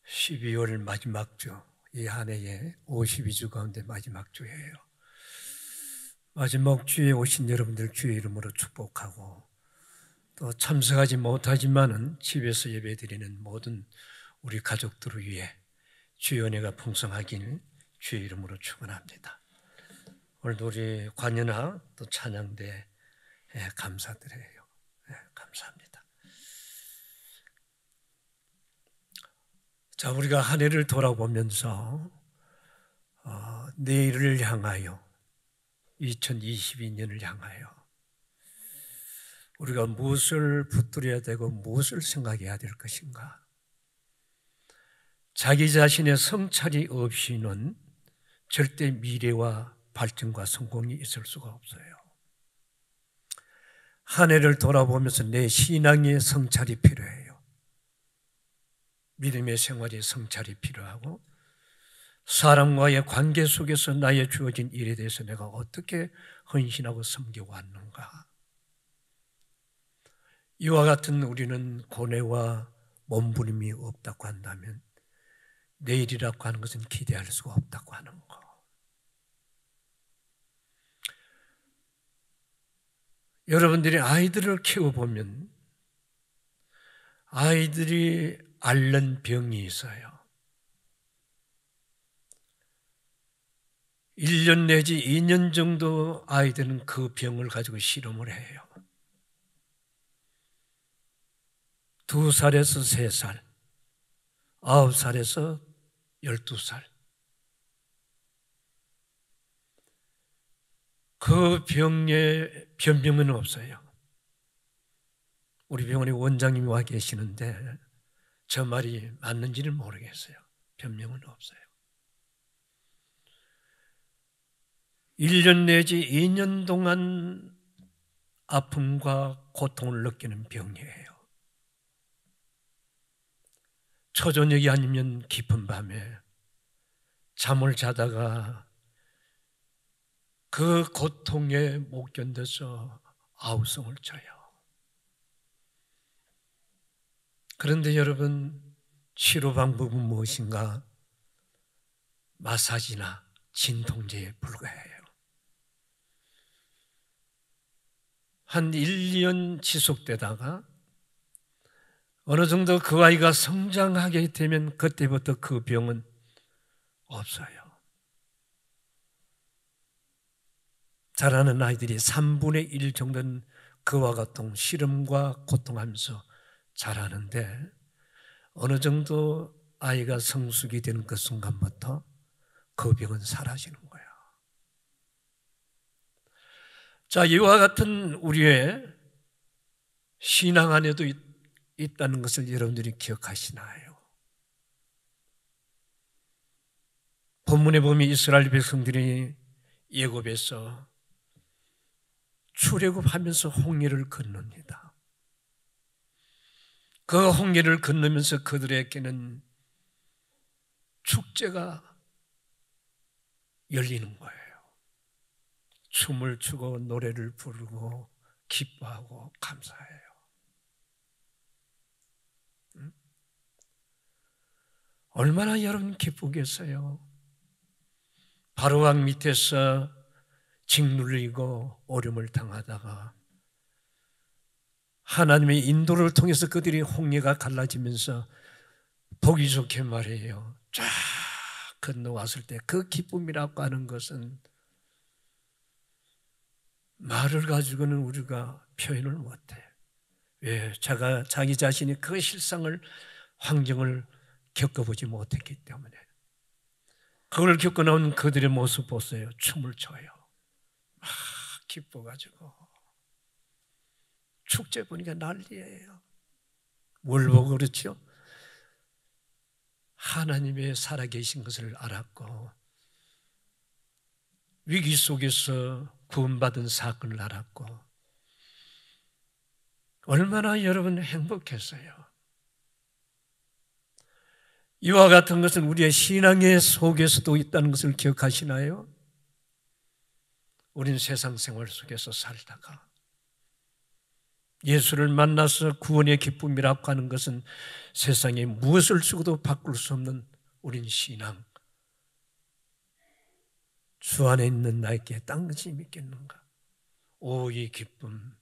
12월 마지막 주, 이 한 해의 52주 가운데 마지막 주예요. 마지막 주에 오신 여러분들 주의 이름으로 축복하고, 또 참석하지 못하지만은 집에서 예배드리는 모든 우리 가족들을 위해 주의 은혜가 풍성하길 주의 이름으로 축원합니다. 오늘도 우리 관연하 또 찬양대 감사드려요. 감사합니다. 자, 우리가 한 해를 돌아보면서 내일을 향하여 2022년을 향하여 우리가 무엇을 붙들어야 되고 무엇을 생각해야 될 것인가? 자기 자신의 성찰이 없이는 절대 미래와 발전과 성공이 있을 수가 없어요. 한 해를 돌아보면서 내 신앙의 성찰이 필요해요. 믿음의 생활의 성찰이 필요하고, 사람과의 관계 속에서 나의 주어진 일에 대해서 내가 어떻게 헌신하고 섬겨왔는가. 이와 같은 우리는 고뇌와 몸부림이 없다고 한다면 내일이라고 하는 것은 기대할 수가 없다고 하는 거. 여러분들이 아이들을 키워보면 아이들이 앓는 병이 있어요. 1년 내지 2년 정도 아이들은 그 병을 가지고 실험을 해요. 2살에서 3살, 9살에서 12살. 그 병에 변명은 없어요. 우리 병원에 원장님이 와 계시는데 저 말이 맞는지는 모르겠어요. 변명은 없어요. 1년 내지 2년 동안 아픔과 고통을 느끼는 병이에요. 초저녁이 아니면 깊은 밤에 잠을 자다가 그 고통에 못 견뎌서 아우성을 쳐요. 그런데 여러분, 치료 방법은 무엇인가? 마사지나 진통제에 불과해요. 한 1년 지속되다가 어느 정도 그 아이가 성장하게 되면 그때부터 그 병은 없어요. 자라는 아이들이 3분의 1 정도는 그와 같은 시름과 고통하면서 자라는데, 어느 정도 아이가 성숙이 되는 그 순간부터 그 병은 사라지는 거예요. 자, 이와 같은 우리의 신앙 안에도 있다는 것을 여러분들이 기억하시나요? 본문에 보면 이스라엘 백성들이 애굽에서 출애굽하면서 홍해를 건넙니다. 그 홍해를 건너면서 그들에게는 축제가 열리는 거예요. 춤을 추고 노래를 부르고 기뻐하고 감사해요. 얼마나 여러분 기쁘겠어요? 바로왕 밑에서 짓눌리고 어려움을 당하다가 하나님의 인도를 통해서 그들이 홍해가 갈라지면서 보기 좋게 말해요. 쫙 건너왔을 때 그 기쁨이라고 하는 것은 말을 가지고는 우리가 표현을 못해. 왜? 자기 자신이 그 실상을, 환경을 겪어보지 못했기 때문에. 그걸 겪고 나온 그들의 모습 보세요. 춤을 춰요. 막 기뻐가지고 축제 보니까 난리예요. 뭘 보고 그렇죠? 하나님의 살아계신 것을 알았고 위기 속에서 구원받은 사건을 알았고 얼마나 여러분 행복했어요. 이와 같은 것은 우리의 신앙의 속에서도 있다는 것을 기억하시나요? 우리는 세상 생활 속에서 살다가 예수를 만나서 구원의 기쁨이라고 하는 것은 세상에 무엇을 주고도 바꿀 수 없는 우린 신앙. 주 안에 있는 나에게 딴 것이 믿겠는가? 오, 이 기쁨.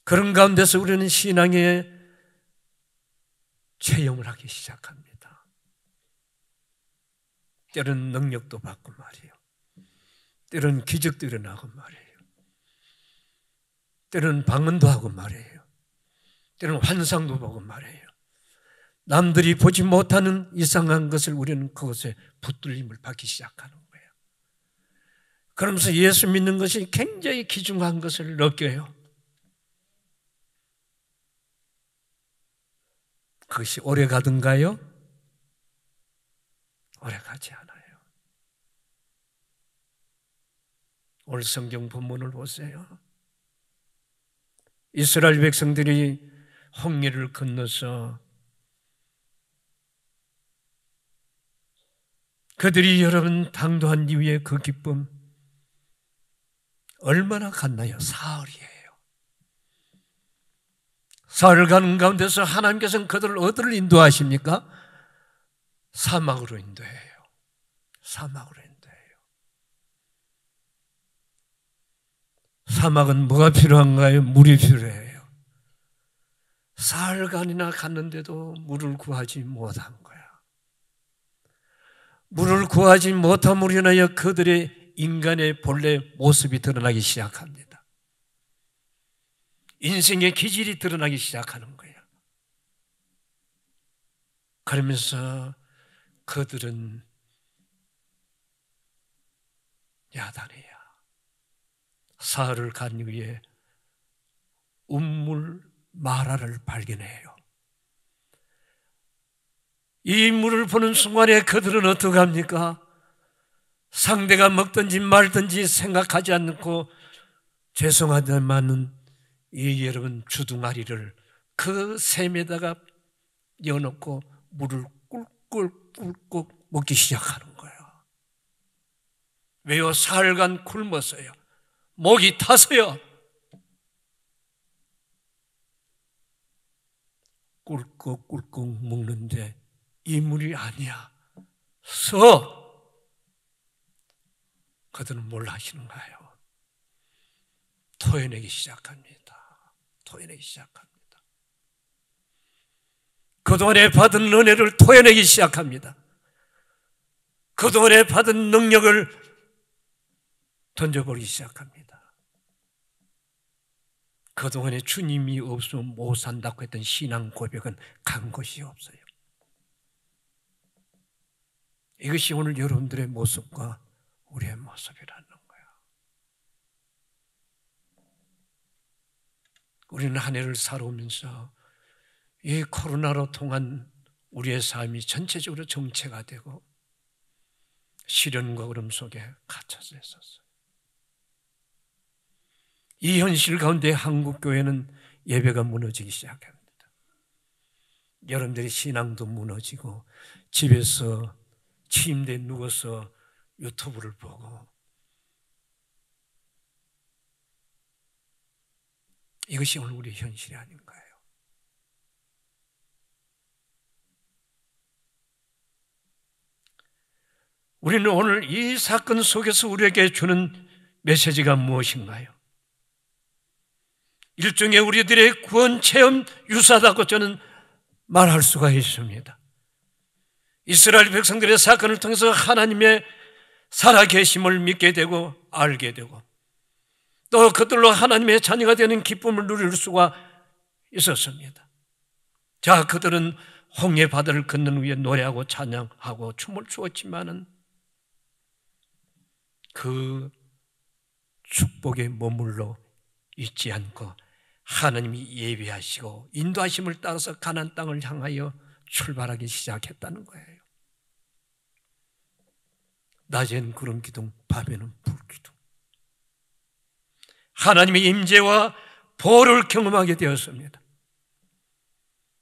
그런 가운데서 우리는 신앙의 체험을 하기 시작합니다. 때로는 능력도 받고 말이에요. 때로는 기적도 일어나고 말이에요. 때로는 방언도 하고 말이에요. 때로는 환상도 보고 말이에요. 남들이 보지 못하는 이상한 것을 우리는 그것에 붙들림을 받기 시작하는 거예요. 그러면서 예수 믿는 것이 굉장히 귀중한 것을 느껴요. 그것이 오래 가든가요? 오래 가지 않아요. 오늘 성경 본문을 보세요. 이스라엘 백성들이 홍해를 건너서 그들이 여러분 당도한 이후에 그 기쁨 얼마나 갔나요? 사흘이에요. 사흘 가는 가운데서 하나님께서는 그들을 어디를 인도하십니까? 사막으로 인도해요. 사막으로 인도해요. 사막은 뭐가 필요한가요? 물이 필요해요. 사흘간이나 갔는데도 물을 구하지 못한 거야. 물을 구하지 못함으로 인하여 그들의 인간의 본래 모습이 드러나기 시작합니다. 인생의 기질이 드러나기 시작하는 거예요. 그러면서 그들은 야단이야. 사흘을 간 이후에 운물 마라를 발견해요. 이 물을 보는 순간에 그들은 어떻게 합니까? 상대가 먹든지 말든지 생각하지 않고 죄송하지만은 이 여러분 주둥아리를 그 샘에다가 여놓고 물을 꿀꿀꿀꿀 먹기 시작하는 거예요. 왜요? 사흘간 굶었어요. 목이 타서요. 꿀꺽꿀꺽 먹는데 이 물이 아니야. 그들은 뭘 하시는가요? 토해내기 시작합니다. 토해내기 시작합니다. 그동안에 받은 은혜를 토해내기 시작합니다. 그동안에 받은 능력을 던져버리기 시작합니다. 그동안에 주님이 없으면 못 산다고 했던 신앙 고백은 간 곳이 없어요. 이것이 오늘 여러분들의 모습과 우리의 모습이라는 거예요. 우리는 한 해를 살아오면서 이 코로나로 통한 우리의 삶이 전체적으로 정체가 되고 시련과 어려움 속에 갇혀져 있었어요. 이 현실 가운데 한국교회는 예배가 무너지기 시작합니다. 여러분들의 신앙도 무너지고 집에서 침대에 누워서 유튜브를 보고 이것이 오늘 우리의 현실이 아닌가요? 우리는 오늘 이 사건 속에서 우리에게 주는 메시지가 무엇인가요? 일종의 우리들의 구원 체험 유사하다고 저는 말할 수가 있습니다. 이스라엘 백성들의 사건을 통해서 하나님의 살아계심을 믿게 되고 알게 되고 또 그들로 하나님의 자녀가 되는 기쁨을 누릴 수가 있었습니다. 자, 그들은 홍해 바다를 건넌 후에 노래하고 찬양하고 춤을 추었지만은 그 축복에 머물러 있지 않고 하나님이 예비하시고 인도하심을 따라서 가나안 땅을 향하여 출발하기 시작했다는 거예요. 낮에는 구름 기둥, 밤에는 불 기둥. 하나님의 임재와 보호를 경험하게 되었습니다.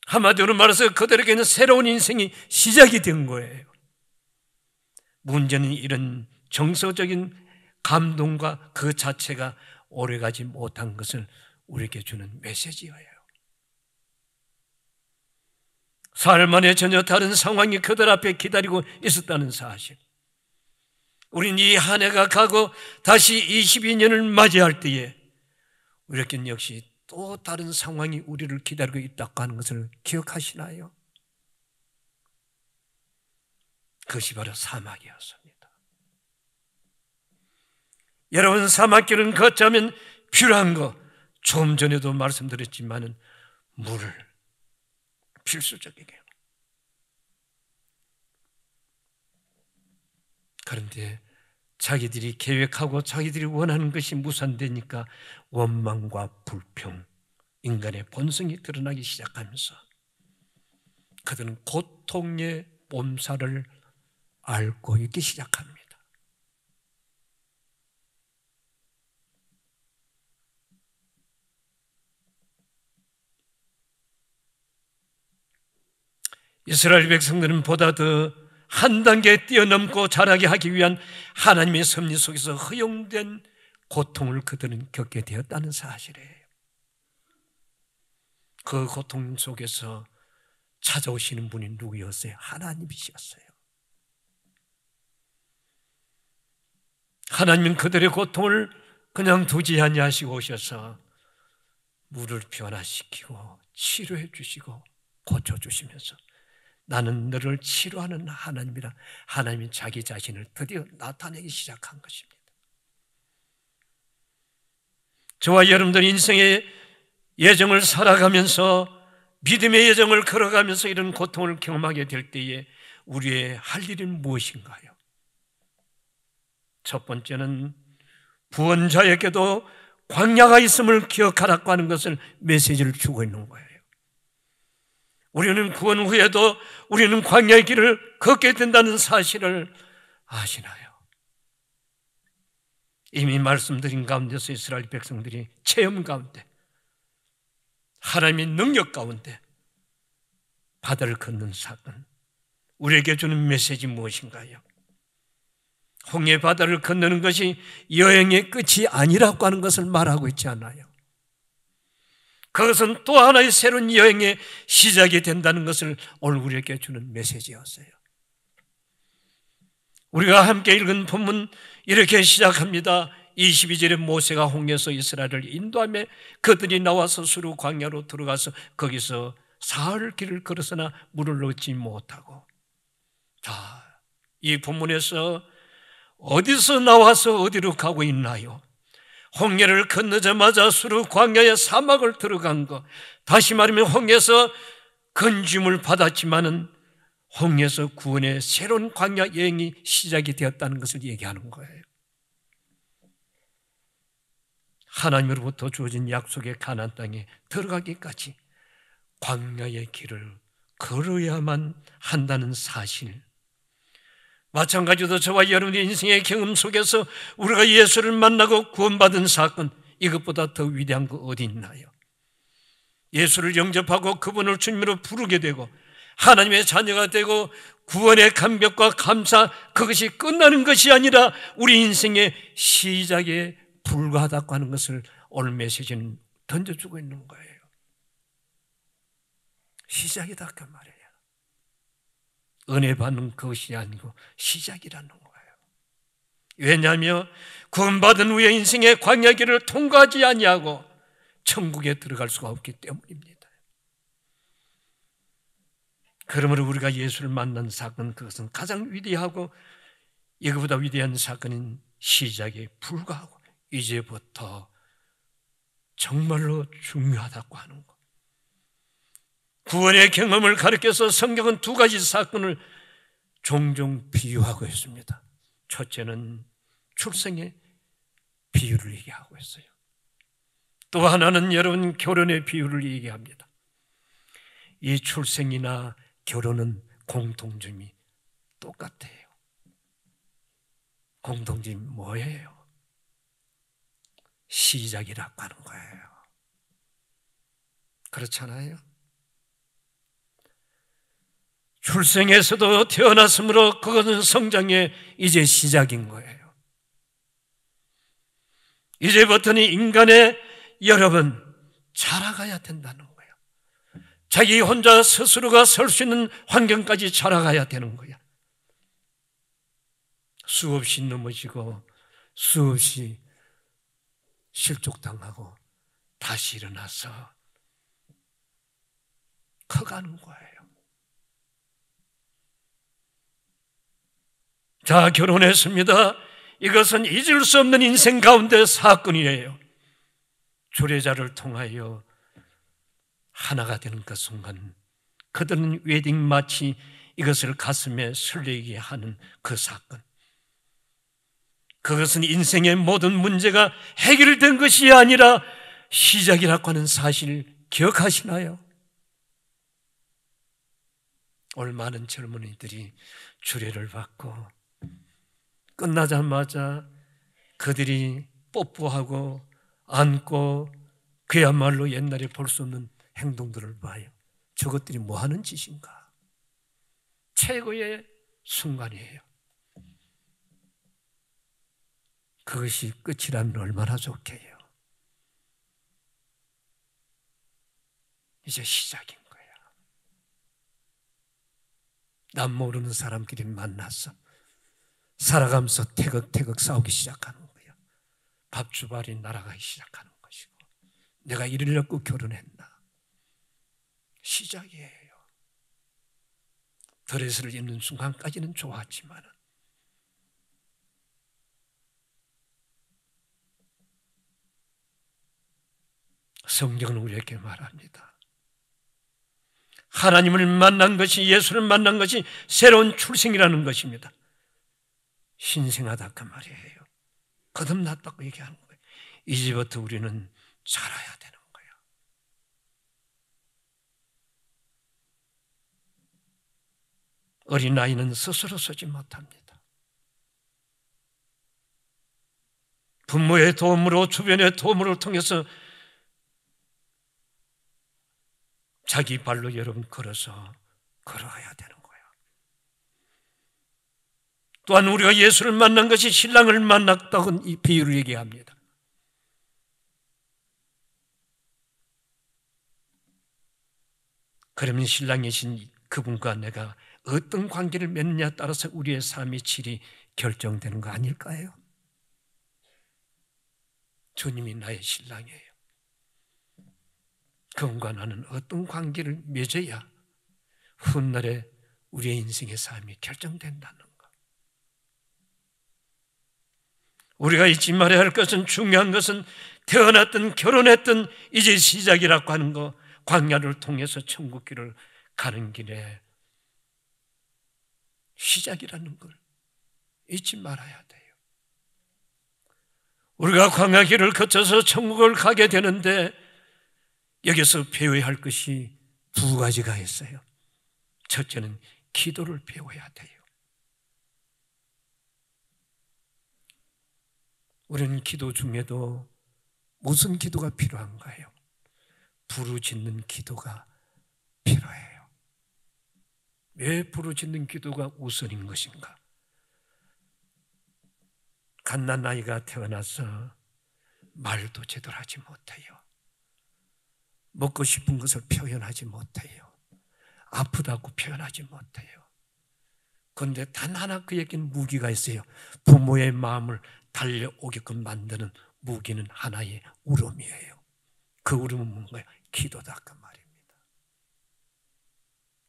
한마디로 말해서 그들에게는 새로운 인생이 시작이 된 거예요. 문제는 이런 정서적인 감동과 그 자체가 오래가지 못한 것을 우리에게 주는 메시지예요. 사흘 만에 전혀 다른 상황이 그들 앞에 기다리고 있었다는 사실. 우린 이 한 해가 가고 다시 22년을 맞이할 때에 우리에겐 역시 또 다른 상황이 우리를 기다리고 있다고 하는 것을 기억하시나요? 그것이 바로 사막이었습니다. 여러분, 사막길은 걷자면 필요한 거, 좀 전에도 말씀드렸지만은 물을 필수적이에요. 그런데 자기들이 계획하고 자기들이 원하는 것이 무산되니까 원망과 불평, 인간의 본성이 드러나기 시작하면서 그들은 고통의 몸살을 앓고 있기 시작합니다. 이스라엘 백성들은 보다 더 한 단계 뛰어넘고 자라게 하기 위한 하나님의 섭리 속에서 허용된 고통을 그들은 겪게 되었다는 사실이에요. 그 고통 속에서 찾아오시는 분이 누구였어요? 하나님이셨어요. 하나님은 그들의 고통을 그냥 두지 아니하시고 오셔서 물을 변화시키고 치료해 주시고 고쳐주시면서 나는 너를 치료하는 하나님이라 하나님이 자기 자신을 드디어 나타내기 시작한 것입니다. 저와 여러분들 인생의 예정을 살아가면서 믿음의 예정을 걸어가면서 이런 고통을 경험하게 될 때에 우리의 할 일은 무엇인가요? 첫 번째는 부원자에게도 광야가 있음을 기억하라고 하는 것을 메시지를 주고 있는 거예요. 우리는 구원 후에도 우리는 광야의 길을 걷게 된다는 사실을 아시나요? 이미 말씀드린 가운데서 이스라엘 백성들이 체험 가운데 하나님의 능력 가운데 바다를 걷는 사건, 우리에게 주는 메시지 무엇인가요? 홍해 바다를 건너는 것이 여행의 끝이 아니라고 하는 것을 말하고 있지 않아요. 그것은 또 하나의 새로운 여행의 시작이 된다는 것을 오늘 우리에게 주는 메시지였어요. 우리가 함께 읽은 본문 이렇게 시작합니다. 22절에 모세가 홍해에서 이스라엘을 인도하며 그들이 나와서 수르 광야로 들어가서 거기서 사흘 길을 걸었으나 물을 얻지 못하고. 자, 이 본문에서 어디서 나와서 어디로 가고 있나요? 홍해를 건너자마자 수르 광야의 사막을 들어간 것, 다시 말하면 홍해에서 건짐을 받았지만은 홍해에서 구원의 새로운 광야 여행이 시작이 되었다는 것을 얘기하는 거예요. 하나님으로부터 주어진 약속의 가나안 땅에 들어가기까지 광야의 길을 걸어야만 한다는 사실, 마찬가지로 저와 여러분의 인생의 경험 속에서 우리가 예수를 만나고 구원받은 사건, 이것보다 더 위대한 거 어디 있나요? 예수를 영접하고 그분을 주님으로 부르게 되고 하나님의 자녀가 되고 구원의 감격과 감사, 그것이 끝나는 것이 아니라 우리 인생의 시작에 불과하다고 하는 것을 오늘 메시지는 던져주고 있는 거예요. 시작이다 그 말이에요. 은혜 받는 것이 아니고 시작이라는 거예요. 왜냐하면 구원받은 후에 인생의 광야길을 통과하지 아니하고 천국에 들어갈 수가 없기 때문입니다. 그러므로 우리가 예수를 만난 사건, 그것은 가장 위대하고 이거보다 위대한 사건인 시작에 불과하고 이제부터 정말로 중요하다고 하는 것. 구원의 경험을 가리켜서 성경은 두 가지 사건을 종종 비유하고 있습니다. 첫째는 출생의 비유를 얘기하고 있어요. 또 하나는 여러분 결혼의 비유를 얘기합니다. 이 출생이나 결혼은 공통점이 똑같아요. 공통점이 뭐예요? 시작이라고 하는 거예요. 그렇잖아요? 출생에서도 태어났으므로 그것은 성장의 이제 시작인 거예요. 이제부터는 인간의 여러분 자라가야 된다는 거예요. 자기 혼자 스스로가 설 수 있는 환경까지 자라가야 되는 거야. 수없이 넘어지고 수없이 실족당하고 다시 일어나서 커가는 거예요. 자, 결혼했습니다. 이것은 잊을 수 없는 인생 가운데 사건이에요. 주례자를 통하여 하나가 되는 그 순간 그들은 웨딩 마치 이것을 가슴에 설레게 하는 그 사건, 그것은 인생의 모든 문제가 해결된 것이 아니라 시작이라고 하는 사실 기억하시나요? 오늘 많은 젊은이들이 주례를 받고 끝나자마자 그들이 뽀뽀하고 안고 그야말로 옛날에 볼 수 없는 행동들을 봐요. 저것들이 뭐 하는 짓인가? 최고의 순간이에요. 그것이 끝이라면 얼마나 좋게요. 이제 시작인 거야. 남 모르는 사람끼리 만나서 살아가면서 태극태극 싸우기 시작하는 거예요. 밥주발이 날아가기 시작하는 것이고, 내가 이러려고 결혼했나? 시작이에요. 드레스를 입는 순간까지는 좋았지만 성경은 우리에게 말합니다. 하나님을 만난 것이, 예수를 만난 것이 새로운 출생이라는 것입니다. 신생하다 그 말이에요. 거듭났다고 얘기하는 거예요. 이제부터 우리는 자라야 되는 거예요. 어린아이는 스스로 서지 못합니다. 부모의 도움으로, 주변의 도움을 통해서 자기 발로 여러분 걸어서 걸어가야 되는 거예요. 또한 우리가 예수를 만난 것이 신랑을 만났다고 이 비유를 얘기합니다. 그러면 신랑이신 그분과 내가 어떤 관계를 맺느냐에 따라서 우리의 삶의 질이 결정되는 거 아닐까요? 주님이 나의 신랑이에요. 그분과 나는 어떤 관계를 맺어야 훗날에 우리의 인생의 삶이 결정된다는 것. 우리가 잊지 말아야 할 것은, 중요한 것은 태어났든 결혼했든 이제 시작이라고 하는 것, 광야를 통해서 천국길을 가는 길에 시작이라는 걸 잊지 말아야 돼요. 우리가 광야길을 거쳐서 천국을 가게 되는데 여기서 배워야 할 것이 두 가지가 있어요. 첫째는 기도를 배워야 돼요. 우리는 기도 중에도 무슨 기도가 필요한가요? 부르짖는 기도가 필요해요. 왜 부르짖는 기도가 우선인 것인가? 갓난아이가 태어나서 말도 제대로 하지 못해요. 먹고 싶은 것을 표현하지 못해요. 아프다고 표현하지 못해요. 그런데 단 하나 그에게는 무기가 있어요. 부모의 마음을 달려오게끔 만드는 무기는 하나의 울음이에요. 그 울음은 뭔가요? 기도다 그 말입니다.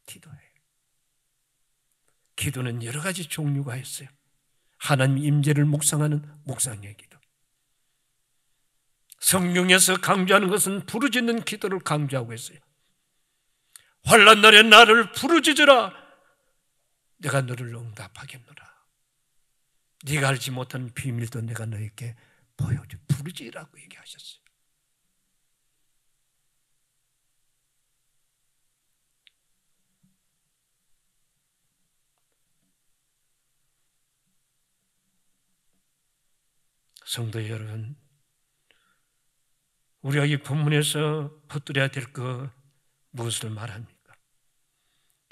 기도예요. 기도는 여러 가지 종류가 있어요. 하나님 임재를 묵상하는 묵상의 기도. 성경에서 강조하는 것은 부르짖는 기도를 강조하고 있어요. 환난 날에 나를 부르짖으라. 내가 너를 응답하겠노라. 네가 알지 못한 비밀도 내가 너에게 보여줘. 부르짖으라고 얘기하셨어요. 성도 여러분, 우리가 이 본문에서 붙들어야 될 것 무엇을 말합니까?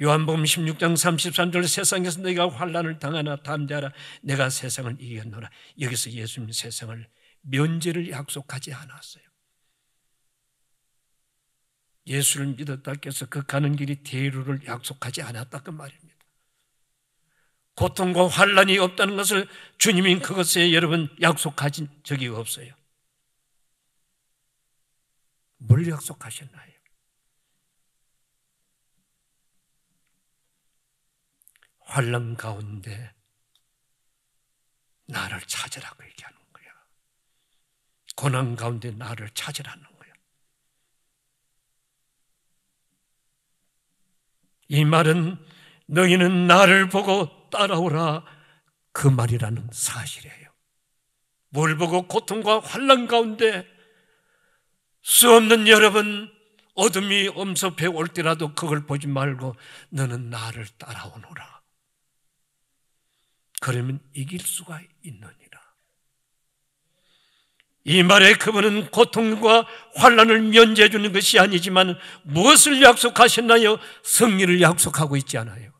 요한복음 16장 33절 세상에서 너희가 환난을 당하나 담대하라. 내가 세상을 이겼노라. 여기서 예수님 세상을 면제를 약속하지 않았어요. 예수를 믿었다고 해서 그 가는 길이 대로를 약속하지 않았다 그 말입니다. 고통과 환난이 없다는 것을 주님이 그것에 여러분 약속하신 적이 없어요. 뭘 약속하셨나요? 환난 가운데 나를 찾으라고 얘기하는 거야. 고난 가운데 나를 찾으라는 거야. 이 말은 너희는 나를 보고 따라오라 그 말이라는 사실이에요. 뭘 보고 고통과 환난 가운데 수 없는 여러분 어둠이 엄습해 올 때라도 그걸 보지 말고 너는 나를 따라오노라. 그러면 이길 수가 있느니라. 이 말에 그분은 고통과 환난을 면제해 주는 것이 아니지만 무엇을 약속하셨나요? 승리를 약속하고 있지 않아요.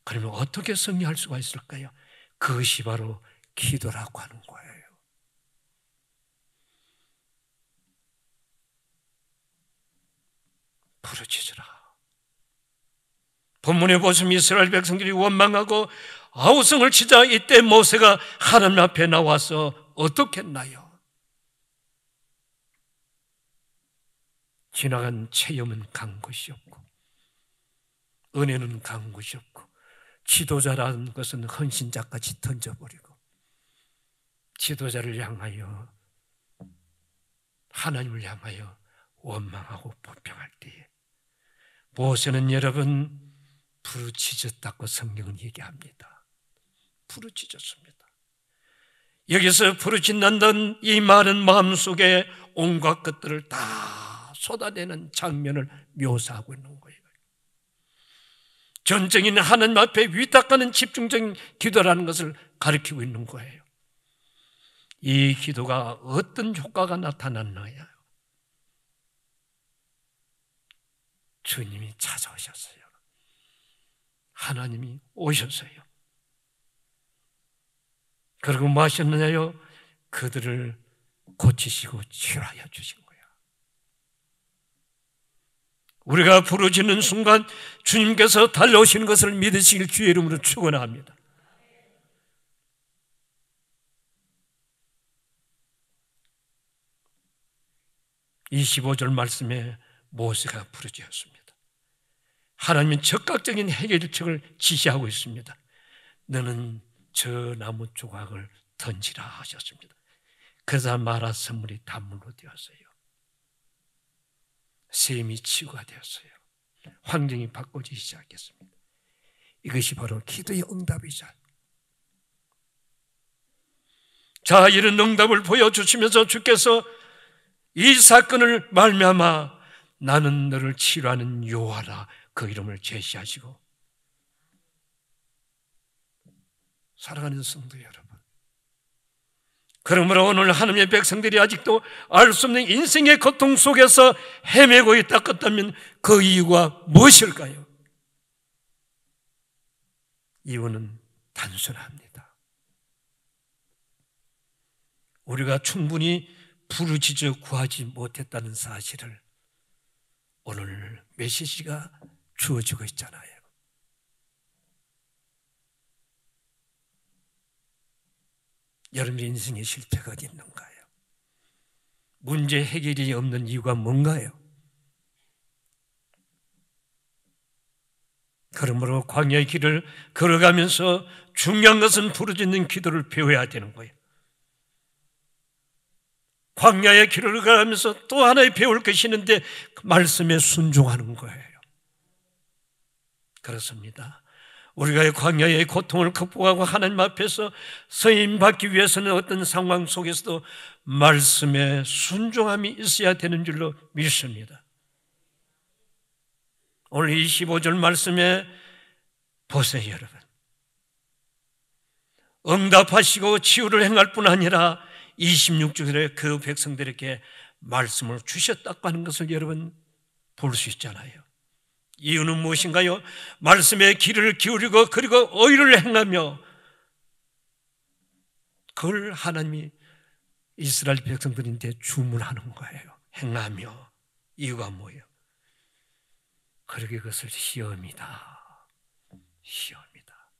그러면 어떻게 승리할 수가 있을까요? 그것이 바로 기도라고 하는 거예요. 부르짖으라. 본문에 보시면 이스라엘 백성들이 원망하고 아우성을 치자 이때 모세가 하나님 앞에 나와서 어떻게 했나요? 지나간 체험은 간 것이 없고 은혜는 간 것이 없고 지도자라는 것은 헌신자까지 던져버리고 지도자를 향하여 하나님을 향하여 원망하고 불평할 때에 모세는 여러분 부르짖었다고 성경은 얘기합니다. 부르짖었습니다. 여기서 부르짖는다는 이 말은 마음속에 온갖 것들을 다 쏟아내는 장면을 묘사하고 있는 거예요. 전적인 하나님 앞에 위탁하는 집중적인 기도라는 것을 가리키고 있는 거예요. 이 기도가 어떤 효과가 나타났나요? 주님이 찾아오셨어요. 하나님이 오셨어요. 그리고 뭐 하셨느냐요? 그들을 고치시고 치유하여 주신 거예요. 우리가 부르짖는 순간 주님께서 달려오시는 것을 믿으시길 주의 이름으로 축원합니다. 이 15절 말씀에 모세가 부르짖었습니다. 하나님은 적극적인 해결책을 지시하고 있습니다. 너는 저 나무 조각을 던지라 하셨습니다. 그러자 마라 선물이 단물로 되었어요. 셈이 치유가 되었어요. 환경이 바꿔지기 시작했습니다. 이것이 바로 기도의 응답이죠. 자, 이런 응답을 보여주시면서 주께서 이 사건을 말미암아 나는 너를 치료하는 여호와라 그 이름을 제시하시고, 사랑하는 성도 여러분, 그러므로 오늘 하나님의 백성들이 아직도 알 수 없는 인생의 고통 속에서 헤매고 있다 했다면 그 이유가 무엇일까요? 이유는 단순합니다. 우리가 충분히 부르짖어 구하지 못했다는 사실을 오늘 메시지가 주어지고 있잖아요. 여러분의 인생의 실패가 어디 있는가요? 문제 해결이 없는 이유가 뭔가요? 그러므로 광야의 길을 걸어가면서 중요한 것은 부르짖는 기도를 배워야 되는 거예요. 광야의 길을 걸어가면서 또 하나의 배울 것이 있는데 그 말씀에 순종하는 거예요. 그렇습니다. 우리가 광야의 고통을 극복하고 하나님 앞에서 서임받기 위해서는 어떤 상황 속에서도 말씀에 순종함이 있어야 되는 줄로 믿습니다. 오늘 25절 말씀에 보세요, 여러분. 응답하시고 치유를 행할 뿐 아니라 26절에 그 백성들에게 말씀을 주셨다고 하는 것을 여러분 볼 수 있잖아요. 이유는 무엇인가요? 말씀에 귀를 기울이고 그리고 의를 행하며 그걸 하나님이 이스라엘 백성들한테 주문하는 거예요. 행하며. 이유가 뭐예요? 그러게 그것을 시험이다. 시험이다.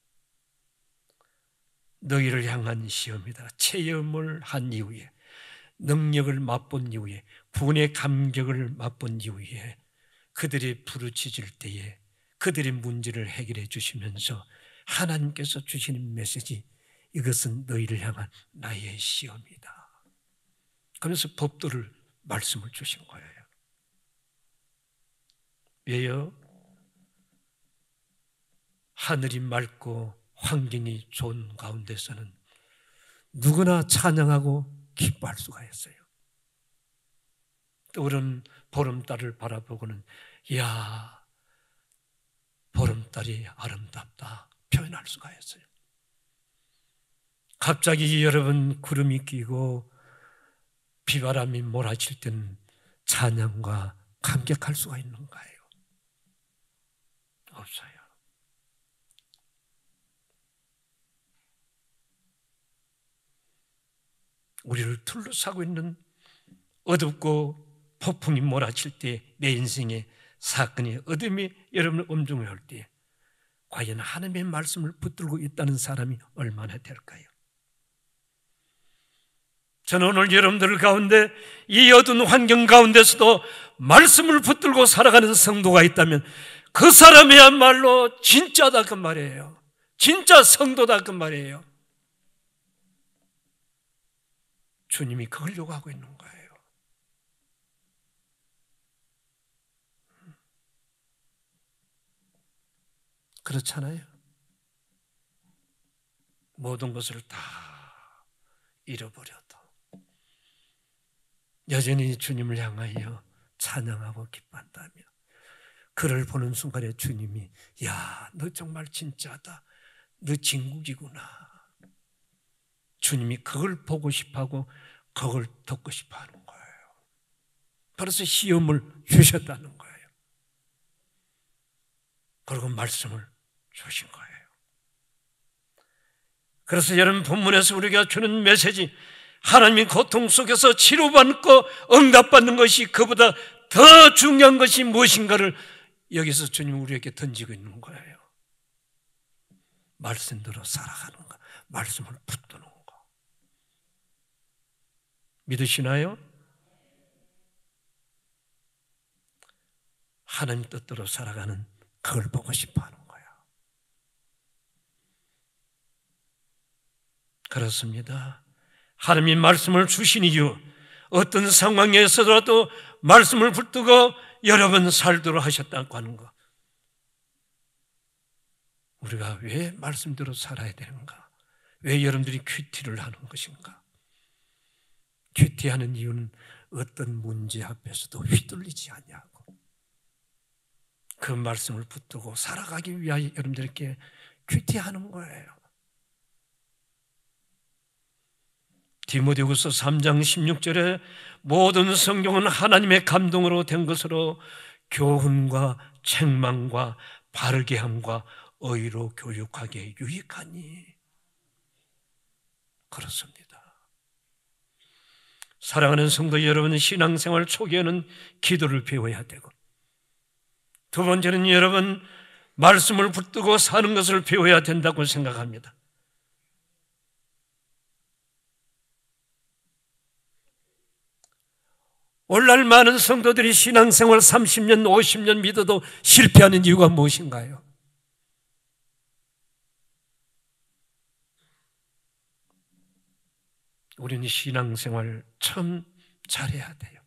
너희를 향한 시험이다. 체험을 한 이후에, 능력을 맛본 이후에, 구원의 감격을 맛본 이후에 그들이 부르짖을 때에 그들의 문제를 해결해 주시면서 하나님께서 주시는 메시지, 이것은 너희를 향한 나의 시험이다. 그래서 법도를 말씀을 주신 거예요. 왜요? 하늘이 맑고 환경이 좋은 가운데서는 누구나 찬양하고 기뻐할 수가 있어요. 떠오른 보름달을 바라보고는 이야, 보름달이 아름답다 표현할 수가 있어요. 갑자기 여러분 구름이 끼고 비바람이 몰아칠 때는 찬양과 감격할 수가 있는가요? 없어요. 우리를 둘러싸고 있는 어둡고 폭풍이 몰아칠 때, 내 인생의 사건이 어둠이 여러분을 엄중할 때 과연 하나님의 말씀을 붙들고 있다는 사람이 얼마나 될까요? 저는 오늘 여러분들 가운데 이 어두운 환경 가운데서도 말씀을 붙들고 살아가는 성도가 있다면 그 사람이야말로 진짜다 그 말이에요. 진짜 성도다 그 말이에요. 주님이 그걸 요구하고 있는 거예요. 그렇잖아요. 모든 것을 다 잃어버려도 여전히 주님을 향하여 찬양하고 기뻐한다며, 그를 보는 순간에 주님이 야, 너 정말 진짜다. 너 진국이구나. 주님이 그걸 보고 싶어하고 그걸 듣고 싶어하는 거예요. 그래서 시험을 주셨다는 거예요. 그리고 말씀을 주신 거예요. 그래서 여러분 본문에서 우리가 주는 메시지, 하나님의 고통 속에서 치료받고 응답받는 것이 그보다 더 중요한 것이 무엇인가를 여기서 주님 우리에게 던지고 있는 거예요. 말씀대로 살아가는 거, 말씀을 붙드는 거. 믿으시나요? 하나님 뜻대로 살아가는 그걸 보고 싶어 하는 거야. 그렇습니다. 하나님이 말씀을 주신 이유, 어떤 상황에서라도 말씀을 붙들고 여러분 살도록 하셨다고 하는 것. 우리가 왜 말씀대로 살아야 되는가? 왜 여러분들이 큐티를 하는 것인가? 큐티하는 이유는 어떤 문제 앞에서도 휘둘리지 않냐고, 그 말씀을 붙들고 살아가기 위하여 여러분들께 큐티하는 거예요. 디모데후서 3장 16절에 모든 성경은 하나님의 감동으로 된 것으로 교훈과 책망과 바르게 함과 의로 교육하기에 유익하니. 그렇습니다. 사랑하는 성도 여러분, 신앙생활 초기에는 기도를 배워야 되고, 두 번째는 여러분 말씀을 붙들고 사는 것을 배워야 된다고 생각합니다. 오늘날 많은 성도들이 신앙생활 30년, 50년 믿어도 실패하는 이유가 무엇인가요? 우리는 신앙생활 처음 잘해야 돼요.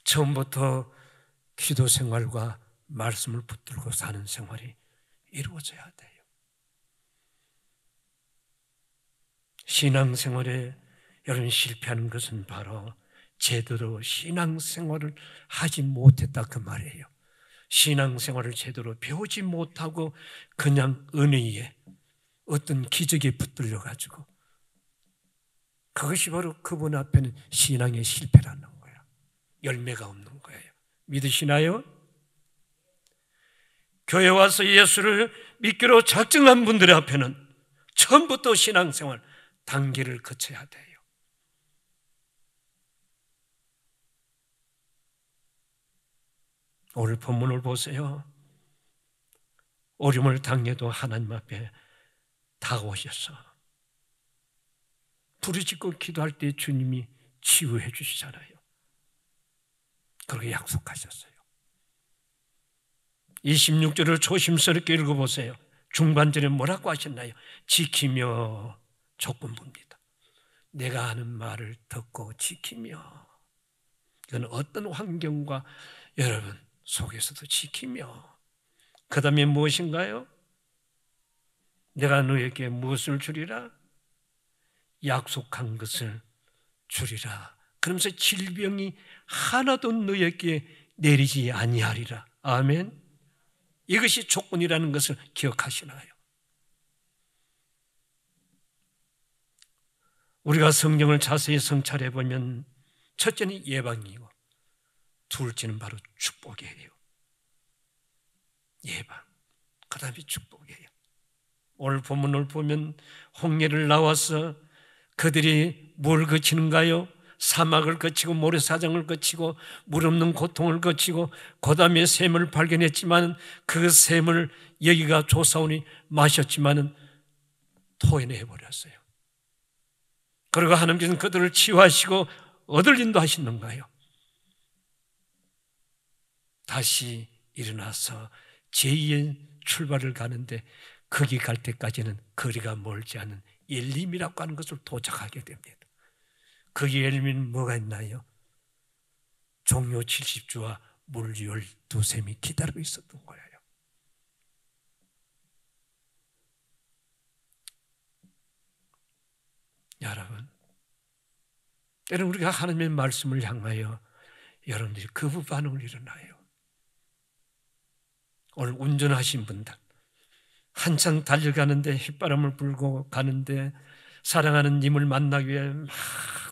처음부터 기도 생활과 말씀을 붙들고 사는 생활이 이루어져야 돼요. 신앙생활에 여러분 실패하는 것은 바로 제대로 신앙생활을 하지 못했다 그 말이에요. 신앙생활을 제대로 배우지 못하고 그냥 은혜에 어떤 기적에 붙들려 가지고, 그것이 바로 그분 앞에는 신앙의 실패라는 거예요. 열매가 없는 거예요. 믿으시나요? 교회 와서 예수를 믿기로 작정한 분들 앞에는 처음부터 신앙생활 단계를 거쳐야 돼요. 오늘 본문을 보세요. 어려움을 당해도 하나님 앞에 다가오셔서 부르짖고 기도할 때 주님이 치유해 주시잖아요. 그렇게 약속하셨어요. 26절을 조심스럽게 읽어보세요. 중반절에 뭐라고 하셨나요? 지키며 조건부입니다. 내가 하는 말을 듣고 지키며, 이건 어떤 환경과 여러분 속에서도 지키며, 그 다음에 무엇인가요? 내가 너에게 무엇을 주리라? 약속한 것을 주리라. 그러면서 질병이 하나도 너에게 내리지 아니하리라. 아멘. 이것이 조건이라는 것을 기억하시나요? 우리가 성경을 자세히 성찰해 보면 첫째는 예방이고 둘째는 바로 축복이에요. 예방, 그 다음에 축복이에요. 오늘 본문을 보면 홍해를 나와서 그들이 뭘 거치는가요? 사막을 거치고 모래사장을 거치고 물 없는 고통을 거치고 그 다음에 샘을 발견했지만 그 샘을 여기가 조사오니 마셨지만 토해내버렸어요. 그리고 하나님께서는 그들을 치유하시고 어딜 인도하시는가요? 다시 일어나서 제2의 출발을 가는데 거기 갈 때까지는 거리가 멀지 않은 엘림이라고 하는 것을 도착하게 됩니다. 거기 엘림은 뭐가 있나요? 종료 70주와 물 12샘이 기다리고 있었던 거예요. 여러분, 때는 우리가 하나님의 말씀을 향하여 여러분들이 거부 반응을 일어나요. 오늘 운전하신 분들 한창 달려가는데 휘바람을 불고 가는데 사랑하는 님을 만나기 위해 막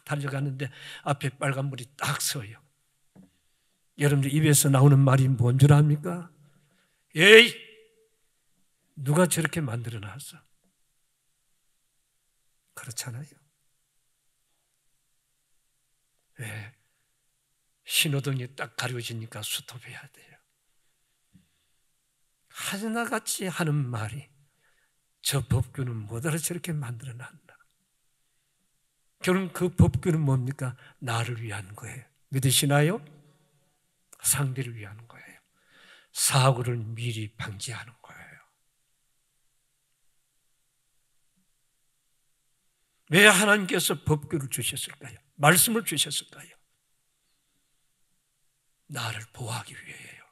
달려가는데 앞에 빨간불이 딱 서요. 여러분들 입에서 나오는 말이 뭔 줄 압니까? 에이, 누가 저렇게 만들어놨어? 그렇잖아요. 왜? 신호등이 딱 가려지니까 스톱해야 돼요. 하나같이 하는 말이 저 법규는 뭐더러 저렇게 만들어놨나? 결국 그 법규는 뭡니까? 나를 위한 거예요. 믿으시나요? 상대를 위한 거예요. 사고를 미리 방지하는 거예요. 왜 하나님께서 법규를 주셨을까요? 말씀을 주셨을까요? 나를 보호하기 위해요.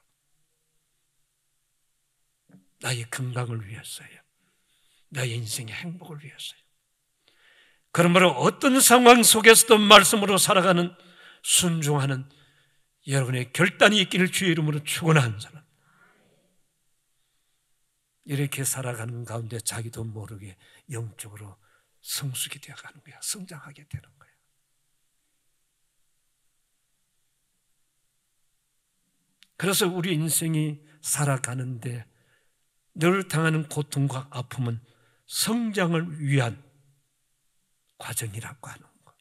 나의 건강을 위해서요. 나의 인생의 행복을 위해서요. 그러므로 어떤 상황 속에서도 말씀으로 살아가는 순종하는 여러분의 결단이 있기를 주의 이름으로 축원하는 사람. 이렇게 살아가는 가운데 자기도 모르게 영적으로 성숙이 되어가는 거야. 성장하게 되는 거야. 그래서 우리 인생이 살아가는데 늘 당하는 고통과 아픔은 성장을 위한 과정이라고 하는 것.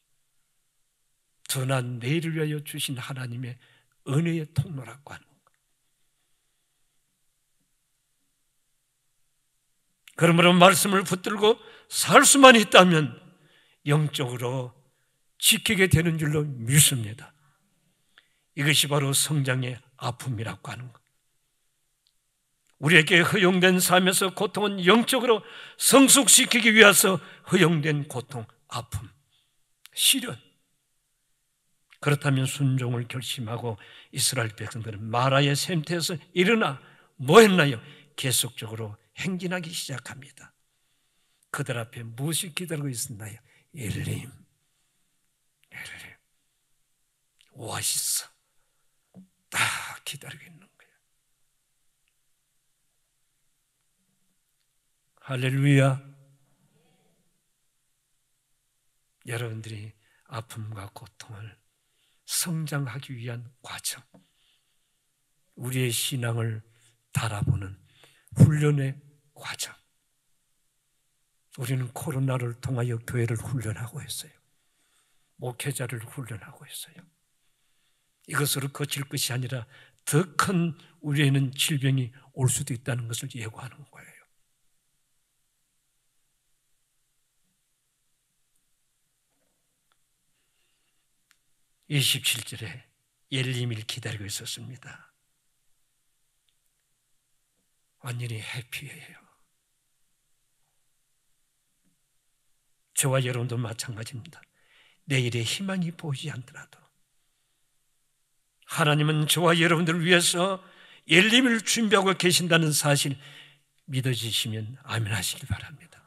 전한 내일을 위하여 주신 하나님의 은혜의 통로라고 하는 것. 그러므로 말씀을 붙들고 살 수만 있다면 영적으로 지키게 되는 줄로 믿습니다. 이것이 바로 성장의 아픔이라고 하는 것. 우리에게 허용된 삶에서 고통은 영적으로 성숙시키기 위해서 허용된 고통, 아픔, 시련. 그렇다면 순종을 결심하고 이스라엘 백성들은 마라의 샘터에서 일어나 뭐 했나요? 계속적으로 행진하기 시작합니다. 그들 앞에 무엇이 기다리고 있었나요? 엘림, 오아시스 딱 기다리고 있는 거예요. 할렐루야. 여러분들이 아픔과 고통을 성장하기 위한 과정, 우리의 신앙을 달아보는 훈련의 과정, 우리는 코로나를 통하여 교회를 훈련하고 있어요. 목회자를 훈련하고 있어요. 이것으로 그칠 것이 아니라 더 큰 우리에는 질병이 올 수도 있다는 것을 예고하는 거예요. (27절에) 예수님을 기다리고 있었습니다. 완전히 해피해요. 저와 여러분도 마찬가지입니다. 내일의 희망이 보이지 않더라도 하나님은 저와 여러분들을 위해서 예수님을 준비하고 계신다는 사실 믿어지시면 아멘 하시기 바랍니다.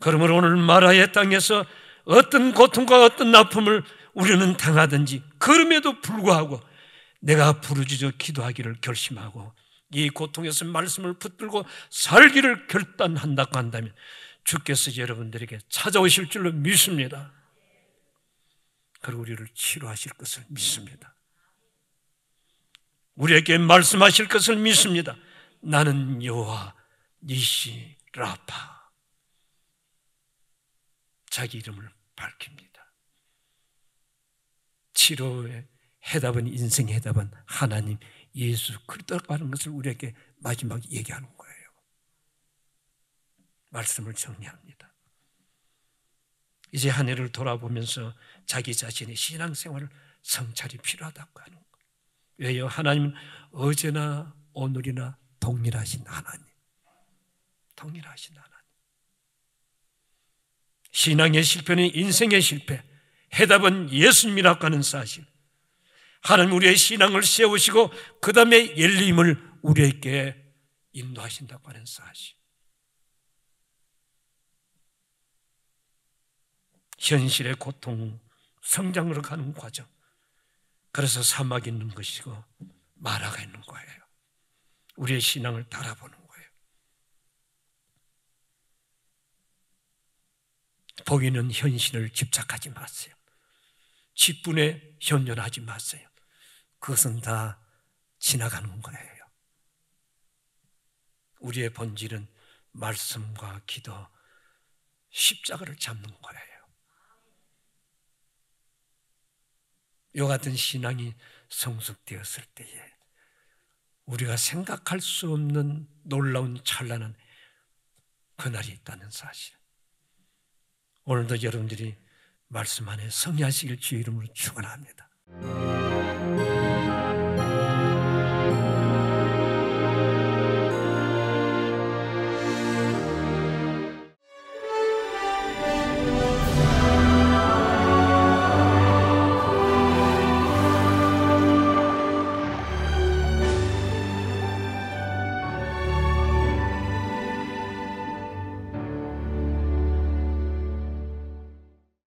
그러므로 오늘 마라의 땅에서 어떤 고통과 어떤 아픔을 우리는 당하든지 그럼에도 불구하고 내가 부르짖어 기도하기를 결심하고 이 고통에서 말씀을 붙들고 살기를 결단한다고 한다면 주께서 여러분들에게 찾아오실 줄로 믿습니다. 그리고 우리를 치료하실 것을 믿습니다. 우리에게 말씀하실 것을 믿습니다. 나는 여호와 니시 라파. 자기 이름을 밝힙니다. 치료의 해답은, 인생의 해답은 하나님 예수 그리스도라고 하는 것을 우리에게 마지막에 얘기하는 거예요. 말씀을 정리합니다. 이제 한 해를 돌아보면서 자기 자신의 신앙생활을 성찰이 필요하다고 하는 거예요. 왜요? 하나님은 어제나 오늘이나 동일하신 하나님. 동일하신 하나님. 신앙의 실패는 인생의 실패, 해답은 예수님이라고 하는 사실. 하나님 우리의 신앙을 세우시고 그 다음에 열림을 우리에게 인도하신다고 하는 사실. 현실의 고통, 성장으로 가는 과정. 그래서 사막이 있는 것이고 마라가 있는 거예요. 우리의 신앙을 달아보는 거예요. 보이는 현실을 집착하지 마세요. 직분에 현존하지 마세요. 그것은 다 지나가는 거예요. 우리의 본질은 말씀과 기도, 십자가를 잡는 거예요. 이와 같은 신앙이 성숙되었을 때에 우리가 생각할 수 없는 놀라운 찬란한 그날이 있다는 사실. 오늘도 여러분들이 말씀 안에 승리하시길 주의 이름으로 축원합니다.